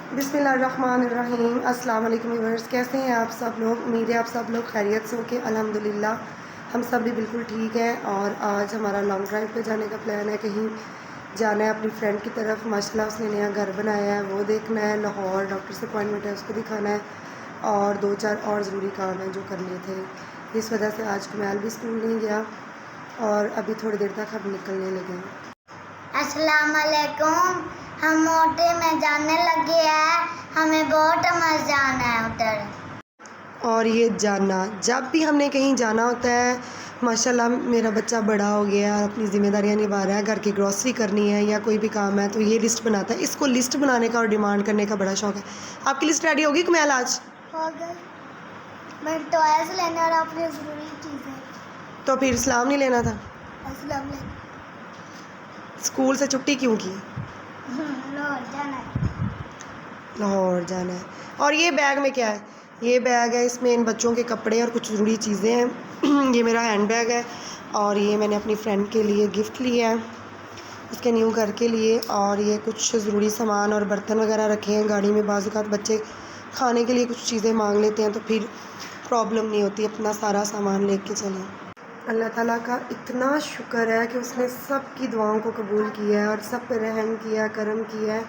बिस्मिल्लाहिर्रहमानिर्रहीम। अस्सलाम वालेकुम व्यूअर्स, कैसे हैं आप सब लोग। उम्मीद है आप सब लोग खैरियत से होके। अल्हम्दुलिल्लाह हम सब भी बिल्कुल ठीक हैं। और आज हमारा लॉन्ग ड्राइव पे जाने का प्लान है, कहीं जाना है अपनी फ्रेंड की तरफ। माशाल्लाह उसने नया घर बनाया है, वो देखना है। लाहौर डॉक्टर से अपॉइंटमेंट है, उसको दिखाना है। और 2-4 और ज़रूरी काम हैं जो करने थे। इस वजह से आज कमाल भी स्कूल नहीं गया और अभी थोड़ी देर तक हम निकलने लगे हैं। अस्सलाम वालेकुम। हम मोटे में जाने लगे हैं, हमें बहुत मज़ा आना है उधर। और ये जाना, जब भी हमने कहीं जाना होता है, माशाल्लाह मेरा बच्चा बड़ा हो गया और अपनी ज़िम्मेदारियां निभा रहा है। घर की ग्रॉसरी करनी है या कोई भी काम है तो ये लिस्ट बनाता है। इसको लिस्ट बनाने का और डिमांड करने का बड़ा शौक है। आपकी लिस्ट रेडी होगी कमैल आज? हो गए। मैं टॉयज लेने और अपनी ज़रूरी चीज़ें। तो फिर इस्लाम नहीं लेना था? अस्सलाम वालेकुम। स्कूल से छुट्टी क्यों की? लाहौर जाना है। लाहौर जाना है। और ये बैग में क्या है? ये बैग है, इसमें इन बच्चों के कपड़े और कुछ ज़रूरी चीज़ें हैं। ये मेरा हैंड बैग है और ये मैंने अपनी फ्रेंड के लिए गिफ्ट लिया है, उसके न्यू घर के लिए। और ये कुछ ज़रूरी सामान और बर्तन वगैरह रखे हैं गाड़ी में। बाज़ औक़ात बच्चे खाने के लिए कुछ चीज़ें मांग लेते हैं तो फिर प्रॉब्लम नहीं होती, अपना सारा सामान लेके चलें। अल्लाह ताला का इतना शुक्र है कि उसने सब की दुआओं को कबूल किया है और सब पे रहम किया, करम किया है।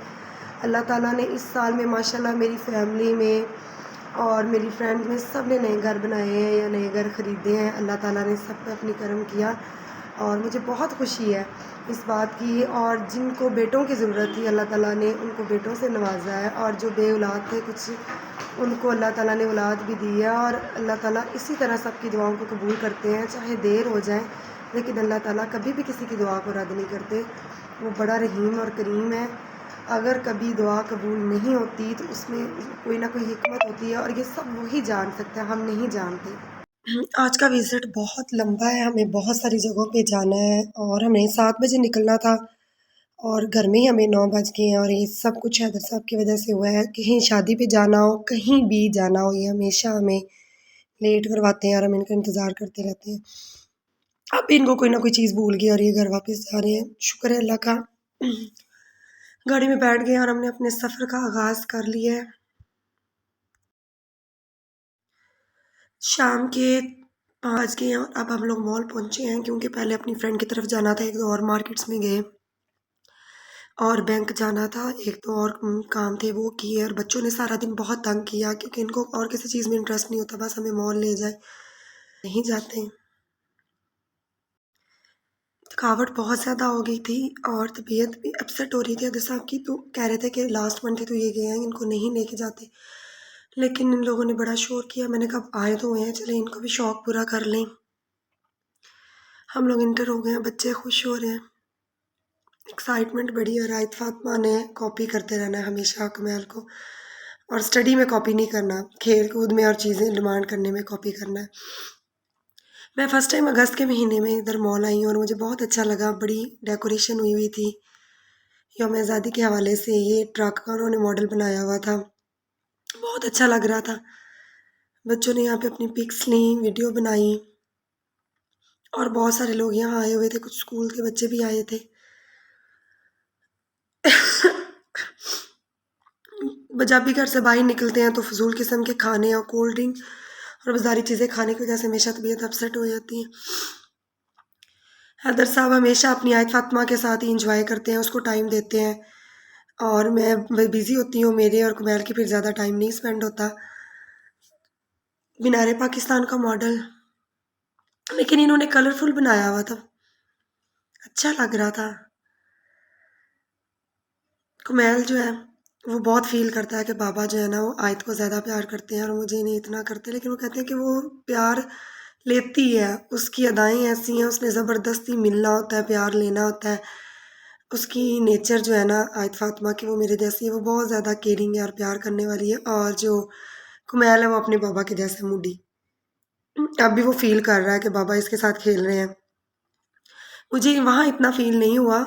अल्लाह ताला ने इस साल में माशाल्लाह मेरी फैमिली में और मेरी फ्रेंड्स में सब ने नए घर बनाए हैं या नए घर ख़रीदे हैं। अल्लाह ताला ने सब पे अपनी करम किया और मुझे बहुत खुशी है इस बात की। और जिनको बेटों की ज़रूरत थी अल्लाह ताला ने उनको बेटों से नवाजा है, और जो बे औलाद थे कुछ, उनको अल्लाह ताला ने औलाद भी दी है। और अल्लाह ताला इसी तरह सबकी दुआओं को कबूल करते हैं, चाहे देर हो जाए, लेकिन अल्लाह ताला कभी भी किसी की दुआ को रद्द नहीं करते। वो बड़ा रहीम और करीम है। अगर कभी दुआ कबूल नहीं होती तो उसमें कोई ना कोई हिकमत होती है और ये सब वही जान सकता है, हम नहीं जानते। आज का विज़िट बहुत लंबा है, हमें बहुत सारी जगहों पे जाना है और हमें 7 बजे निकलना था और घर में ही हमें 9 बज गए हैं। और ये सब कुछ हैदर साहब की वजह से हुआ है। कहीं शादी पे जाना हो, कहीं भी जाना हो, ये हमेशा हमें लेट करवाते हैं और हम इनका इंतज़ार करते रहते हैं। अब इनको कोई ना कोई चीज़ भूल गई और ये घर वापस जा रहे हैं। शुक्र है अल्लाह का। गाड़ी में बैठ गए और हमने अपने सफ़र का आगाज़ कर लिया है। शाम के 5 बज गए हैं और अब हम लोग मॉल पहुँचे हैं, क्योंकि पहले अपनी फ्रेंड की तरफ जाना था। 1-2 और मार्केट्स में गए और बैंक जाना था, 1-2 और काम थे वो किए। और बच्चों ने सारा दिन बहुत तंग किया क्योंकि इनको और किसी चीज़ में इंटरेस्ट नहीं होता, बस हमें मॉल ले जाए, नहीं जाते। थकावट बहुत ज़्यादा हो गई थी और तबीयत भी अपसेट हो रही थी हैदर साहब की, तो कह रहे थे कि लास्ट मंथ तो ये गए हैं, इनको नहीं लेके जाते। लेकिन इन लोगों ने बड़ा शोर किया। मैंने कहा अब आए तो हुए हैं, चलें इनको भी शौक़ पूरा कर लें। हम लोग इंटर हो गए हैं, बच्चे खुश हो रहे हैं, एक्साइटमेंट बढ़ी। और आयत फातिमा ने कॉपी करते रहना है हमेशा कमाल को, और स्टडी में कॉपी नहीं करना, खेल कूद में और चीज़ें डिमांड करने में कॉपी करना है। मैं फ़र्स्ट टाइम अगस्त के महीने में इधर मॉल आई हूँ और मुझे बहुत अच्छा लगा। बड़ी डेकोरेशन हुई हुई थी यौम आज़ादी के हवाले से। ये ट्रक का उन्होंने मॉडल बनाया हुआ था, बहुत अच्छा लग रहा था। बच्चों ने यहाँ पे अपनी पिक्स ली, वीडियो बनाई और बहुत सारे लोग यहाँ आए हुए थे, कुछ स्कूल के बच्चे भी आए थे। जब भी घर से बाहर निकलते हैं तो फजूल किस्म के खाने और कोल्ड ड्रिंक और बाज़ारी चीज़ें खाने की वजह से हमेशा तबीयत अपसेट हो जाती है। हैदर साहब हमेशा अपनी आयत फातिमा के साथ ही इंजॉय करते हैं, उसको टाइम देते हैं, और मैं बिज़ी होती हूँ, मेरे और कुमैल की फिर ज़्यादा टाइम नहीं स्पेंड होता। मीनार पाकिस्तान का मॉडल, लेकिन इन्होंने कलरफुल बनाया हुआ था, अच्छा लग रहा था। कुमैल जो है वो बहुत फ़ील करता है कि बाबा जो है ना वो आयत को ज़्यादा प्यार करते हैं और मुझे नहीं इतना करते। लेकिन वो कहते हैं कि वो प्यार लेती है, उसकी अदाएँ ऐसी हैं, उसने ज़बरदस्ती मिलना होता है, प्यार लेना होता है। उसकी नेचर जो है ना आयत फातिमा की, वो मेरे जैसी है, वो बहुत ज़्यादा केयरिंग है और प्यार करने वाली है। और जो कुमैल है वो अपने बाबा के जैसे मूडी। अब भी वो फ़ील कर रहा है कि बाबा इसके साथ खेल रहे हैं। मुझे वहाँ इतना फ़ील नहीं हुआ,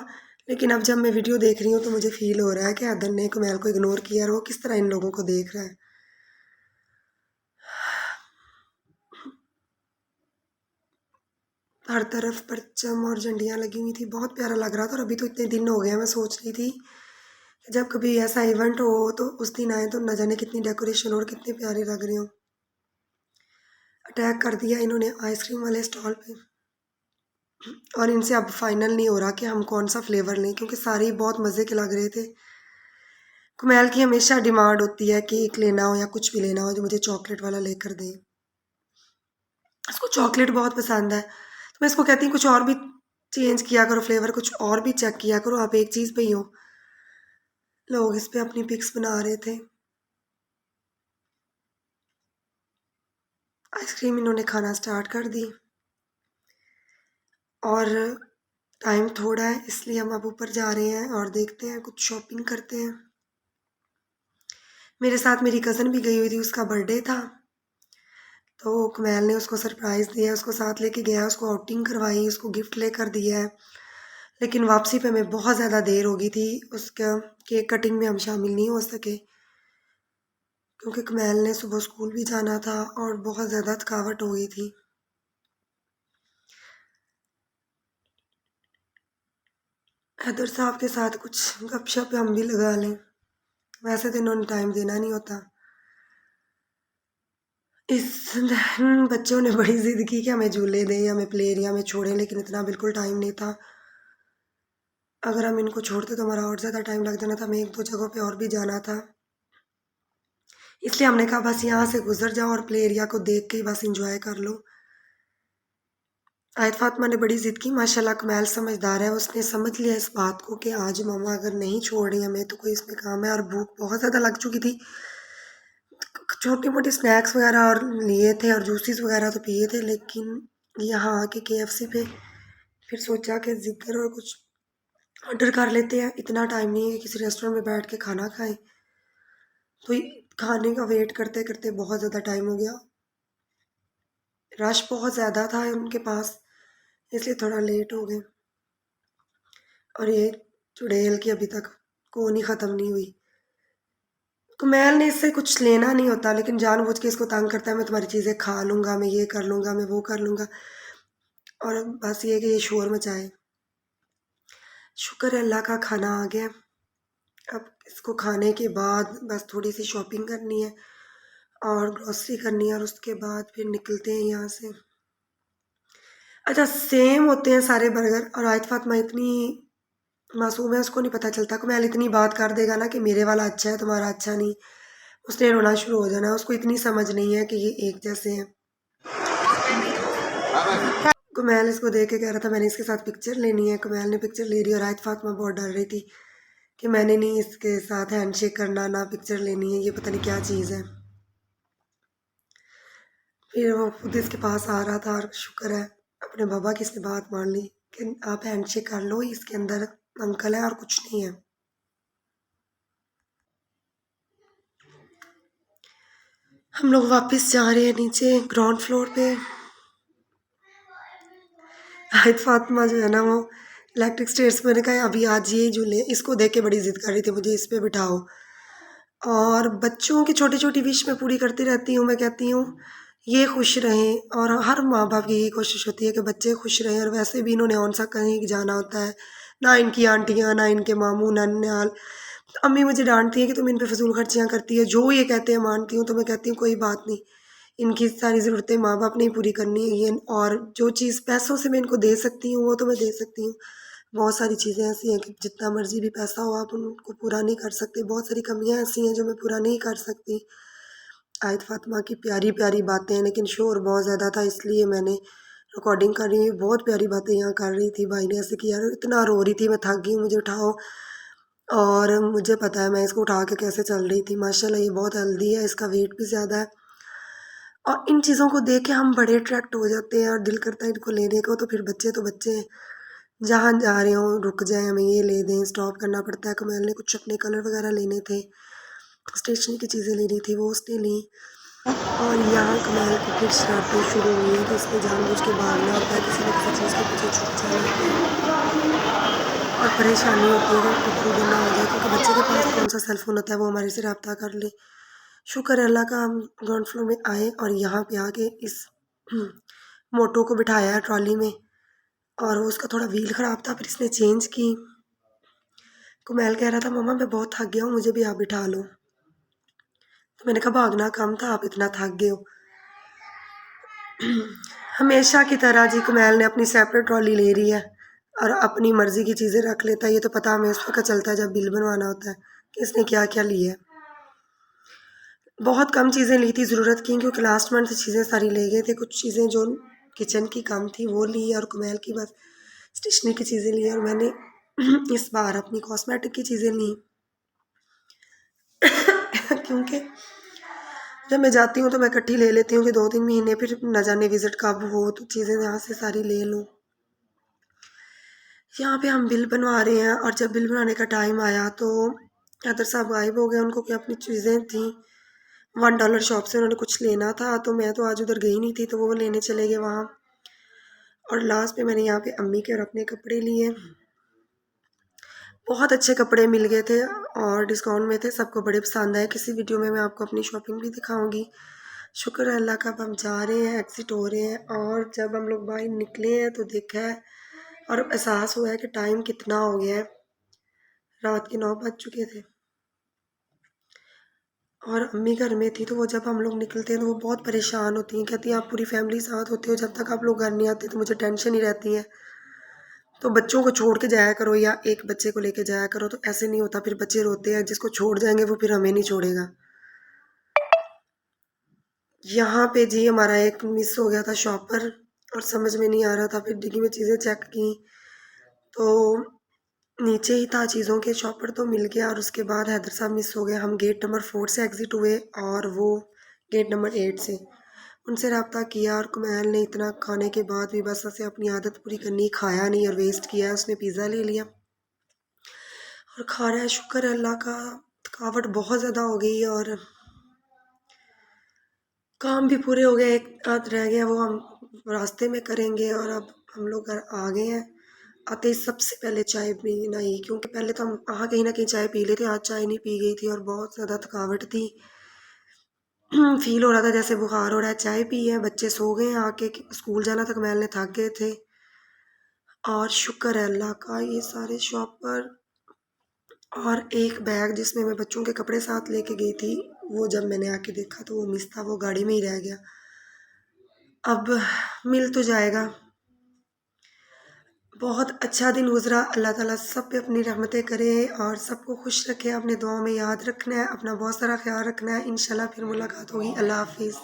लेकिन अब जब मैं वीडियो देख रही हूँ तो मुझे फ़ील हो रहा है कि हैदर ने कुमैल को इग्नोर किया और वो किस तरह इन लोगों को देख रहा है। हर तरफ परचम और झंडियाँ लगी हुई थी, बहुत प्यारा लग रहा था। और अभी तो इतने दिन हो गए हैं, मैं सोच रही थी कि जब कभी ऐसा इवेंट हो तो उस दिन आए तो न जाने कितनी डेकोरेशन और कितने प्यारे लग रहे हो। अटैक कर दिया इन्होंने आइसक्रीम वाले स्टॉल पे, और इनसे अब फाइनल नहीं हो रहा कि हम कौन सा फ्लेवर लें, क्योंकि सारे ही बहुत मज़े के लग रहे थे। कुमैल की हमेशा डिमांड होती है केक लेना हो या कुछ भी लेना हो जो मुझे चॉकलेट वाला लेकर दें। उसको चॉकलेट बहुत पसंद है, तो मैं इसको कहती हूँ कुछ और भी चेंज किया करो, फ्लेवर कुछ और भी चेक किया करो, आप एक चीज़ पे ही हो। लोग इस पे अपनी पिक्स बना रहे थे। आइसक्रीम इन्होंने खाना स्टार्ट कर दी और टाइम थोड़ा है, इसलिए हम अब ऊपर जा रहे हैं और देखते हैं कुछ शॉपिंग करते हैं। मेरे साथ मेरी कज़न भी गई हुई थी, उसका बर्थडे था, तो कुमैल ने उसको सरप्राइज़ दिया, उसको साथ लेके गया, उसको आउटिंग करवाई, उसको गिफ्ट लेकर दिया है। लेकिन वापसी पे हमें बहुत ज़्यादा देर हो गई थी, उसका केक कटिंग में हम शामिल नहीं हो सके, क्योंकि कुमैल ने सुबह स्कूल भी जाना था और बहुत ज़्यादा थकावट हो गई थी। हैदर साहब के साथ कुछ गपशप हम भी लगा लें, वैसे तो इन्होंने टाइम देना नहीं होता। इस बच्चों ने बड़ी ज़िद की कि हमें झूले दें, हमें प्ले एरिया में छोड़ें, लेकिन इतना बिल्कुल टाइम नहीं था। अगर हम इनको छोड़ते तो हमारा और ज़्यादा टाइम लग जाना था, हमें 1-2 जगहों पे और भी जाना था। इसलिए हमने कहा बस यहाँ से गुजर जाओ और प्ले एरिया को देख के ही बस एंजॉय कर लो। आयत फातिमा ने बड़ी ज़िद की, माशाल्लाह कुमैल समझदार है, उसने समझ लिया इस बात को कि आज मम्मा अगर नहीं छोड़ रही हमें तो कोई इसमें काम है, और भूख बहुत ज़्यादा लग चुकी थी। छोटे मोटे स्नैक्स वगैरह और लिए थे और जूसेस वगैरह तो पिए थे, लेकिन यहाँ आके KFC पे फिर सोचा कि ज़िक्र और कुछ ऑर्डर कर लेते हैं। इतना टाइम नहीं है कि किसी रेस्टोरेंट में बैठ के खाना खाएं, तो खाने का वेट करते करते बहुत ज़्यादा टाइम हो गया। रश बहुत ज़्यादा था उनके पास, इसलिए थोड़ा लेट हो गए। और ये चुड़ैल की अभी तक कौन ही ख़त्म नहीं हुई। कुमैल ने इससे कुछ लेना नहीं होता, लेकिन जानबूझ के इसको तंग करता है, मैं तुम्हारी चीज़ें खा लूँगा, मैं ये कर लूँगा, मैं वो कर लूँगा, और बस ये कि ये शोर मचाए। शुक्र है अल्लाह का खाना आ गया। अब इसको खाने के बाद बस थोड़ी सी शॉपिंग करनी है और ग्रॉसरी करनी है, और उसके बाद फिर निकलते हैं यहाँ से। अच्छा, सेम होते हैं सारे बर्गर, और आयत फातिमा इतनी मासूम है, उसको नहीं पता चलता। कुमैल इतनी बात कर देगा ना कि मेरे वाला अच्छा है तुम्हारा अच्छा नहीं, उसने रोना शुरू हो जाना है। उसको इतनी समझ नहीं है कि ये एक जैसे हैं। कुमैल इसको देख के कह रहा था मैंने इसके साथ पिक्चर लेनी है। कुमैल ने पिक्चर ले ली और आयत फातिमा बहुत डर रही थी कि मैंने नहीं इसके साथ हैंडशेक करना, ना पिक्चर लेनी है, ये पता नहीं क्या चीज़ है। फिर वो खुद इसके पास आ रहा था, और शुक्र है अपने बाबा की इसने बात मान ली कि आप हैंडशेक कर लो, इसके अंदर अंकल है और कुछ नहीं है। हम लोग वापस जा रहे हैं नीचे ग्राउंड फ्लोर पे। आयत फातिमा जो है ना वो इलेक्ट्रिक स्टेयर्स, मैंने कहा अभी आज ये झूले, इसको देख के बड़ी ज़िद कर रही थी मुझे इस पे बिठाओ। और बच्चों की छोटी छोटी विश मैं पूरी करती रहती हूँ। मैं कहती हूँ ये खुश रहें, और हर माँ बाप की यही कोशिश होती है कि बच्चे खुश रहें। और वैसे भी इन्होंने कौन सा कहीं जाना होता है, ना इनकी आंटियाँ, ना इनके मामू, नन्याल। अम्मी मुझे डांटती है कि तुम इन पे फजूल खर्चियाँ करती है, जो ये कहते हैं मानती हूँ। तो मैं कहती हूँ कोई बात नहीं, इनकी सारी ज़रूरतें माँ बाप ने ही पूरी करनी है। ये और जो चीज़ पैसों से मैं इनको दे सकती हूँ वो तो मैं दे सकती हूँ। बहुत सारी चीज़ें ऐसी हैं कि जितना मर्ज़ी भी पैसा हो आप उनको पूरा नहीं कर सकते। बहुत सारी कमियाँ ऐसी हैं जो मैं पूरा नहीं कर सकती। आयत फातिमा की प्यारी प्यारी बातें हैं, लेकिन शोर बहुत ज़्यादा था, इसलिए मैंने रिकॉर्डिंग कर रही हुई बहुत प्यारी बातें यहाँ कर रही थी। भाई ने ऐसे किया, इतना रो रही थी मैं थक गई हूँ मुझे उठाओ, और मुझे पता है मैं इसको उठा के कैसे चल रही थी। माशाल्लाह ये बहुत हेल्दी है, इसका वेट भी ज़्यादा है, और इन चीज़ों को देख के हम बड़े अट्रैक्ट हो जाते हैं और दिल करता है इनको लेने को। तो फिर बच्चे तो बच्चे हैं, जहाँ जा रहे हों रुक जाएं, हमें ये ले दें, स्टॉप करना पड़ता है। कमैल ने कुछ अपने कलर वगैरह लेने थे, स्टेशनरी की चीज़ें लेनी थी, वो उसने ली। और यहाँ कमैल की फिर शरारतें शुरू हुई हैं कि इसने जानबूझ के भागना होता है, किसी न किसी चीज़ के पीछे छुप जाना, और परेशानी होती है कि टुकड़ी देना हो जाए, क्योंकि बच्चे के पास कौन सा सेलफोन होता है वो हमारे से रब्ता कर ले। शुक्र है अल्लाह का, हम ग्राउंड फ्लोर में आए और यहाँ पे आके इस मोटो को बिठाया है ट्रॉली में, और वो उसका थोड़ा व्हील ख़राब था, फिर इसने चेंज की। कुमैल कह रहा था मम्मा मैं बहुत थक गया हूँ, मुझे भी आप बिठा लो। तो मैंने कहा भागना कम था, आप इतना थक गए हो। हमेशा की तरह जी कुमैल ने अपनी सेपरेट ट्रॉली ले रही है और अपनी मर्जी की चीज़ें रख लेता है। ये तो पता हमें उस वक्त चलता है जब बिल बनवाना होता है कि इसने क्या क्या लिया है। बहुत कम चीज़ें ली थी ज़रूरत की, क्योंकि लास्ट मंथ चीज़ें सारी ले गए थे। कुछ चीज़ें जो किचन की कम थी वो ली, और कुमैल की बस स्टेशनरी की चीज़ें ली, और मैंने इस बार अपनी कॉस्मेटिक की चीज़ें ली क्योंकि जब मैं जाती हूँ तो मैं इकट्ठी ले लेती हूँ कि 2-3 महीने फिर न जाने विज़िट कब हो, तो चीज़ें यहाँ से सारी ले लूँ। यहाँ पे हम बिल बनवा रहे हैं, और जब बिल बनवाने का टाइम आया तो हैदर साहब गायब हो गए। उनको क्या अपनी चीज़ें थी $1 शॉप से, उन्होंने कुछ लेना था, तो मैं तो आज उधर गई नहीं थी, तो वो लेने चले गए वहाँ। और लास्ट में मैंने यहाँ पे अम्मी के और अपने कपड़े लिए। बहुत अच्छे कपड़े मिल गए थे और डिस्काउंट में थे, सबको बड़े पसंद आए। किसी वीडियो में मैं आपको अपनी शॉपिंग भी दिखाऊंगी। शुक्र है अल्लाह का, अब हम जा रहे हैं, एग्ज़िट हो रहे हैं। और जब हम लोग बाहर निकले हैं तो देखा है और एहसास हुआ है कि टाइम कितना हो गया है। रात के 9 बज चुके थे और अम्मी घर में थी, तो वो जब हम लोग निकलते हैं तो वो बहुत परेशान होती हैं। कहती हैं आप पूरी फैमिली साथ होते हो, जब तक आप लोग घर नहीं आते तो मुझे टेंशन ही रहती है। तो बच्चों को छोड़ के जाया करो या एक बच्चे को लेके जाया करो, तो ऐसे नहीं होता। फिर बच्चे रोते हैं, जिसको छोड़ जाएंगे वो फिर हमें नहीं छोड़ेगा। यहाँ पे जी हमारा एक मिस हो गया था शॉपर, और समझ में नहीं आ रहा था। फिर डिग्गी में चीज़ें चेक की तो नीचे ही था चीज़ों के, शॉपर तो मिल गया। और उसके बाद हैदर साहब मिस हो गए। हम गेट नंबर 4 से एग्ज़िट हुए और वो गेट नंबर 8 से। उनसे रब्ता किया, और कुमैल ने इतना खाने के बाद भी बस उसे अपनी आदत पूरी करनी, खाया नहीं और वेस्ट किया। उसने पिज़्ज़ा ले लिया और खा रहा है। शुक्र है अल्लाह का, थकावट बहुत ज़्यादा हो गई और काम भी पूरे हो गए। एक आध रह गया, वो हम रास्ते में करेंगे। और अब हम लोग घर आ गए हैं। आते ही सबसे पहले चाय पीना ही, क्योंकि पहले तो हम वहाँ कहीं ना कहीं चाय पी लेते, आज चाय नहीं पी गई थी और बहुत ज़्यादा थकावट थी। फील हो रहा था जैसे बुखार हो रहा है। चाय पी है, बच्चे सो गए हैं, आके स्कूल जाना था, मैल ने थक गए थे। और शुक्र है अल्लाह का, ये सारे शॉपर और एक बैग जिसमें मैं बच्चों के कपड़े साथ लेके गई थी, वो जब मैंने आके देखा तो वो मिस था, वो गाड़ी में ही रह गया। अब मिल तो जाएगा। बहुत अच्छा दिन गुजरा। अल्लाह ताला सब पे अपनी रहमतें करे और सबको खुश रखे। अपने दुआओं में याद रखना है, अपना बहुत सारा ख्याल रखना है। इंशाल्लाह फिर मुलाकात होगी। अल्लाह हाफिज़।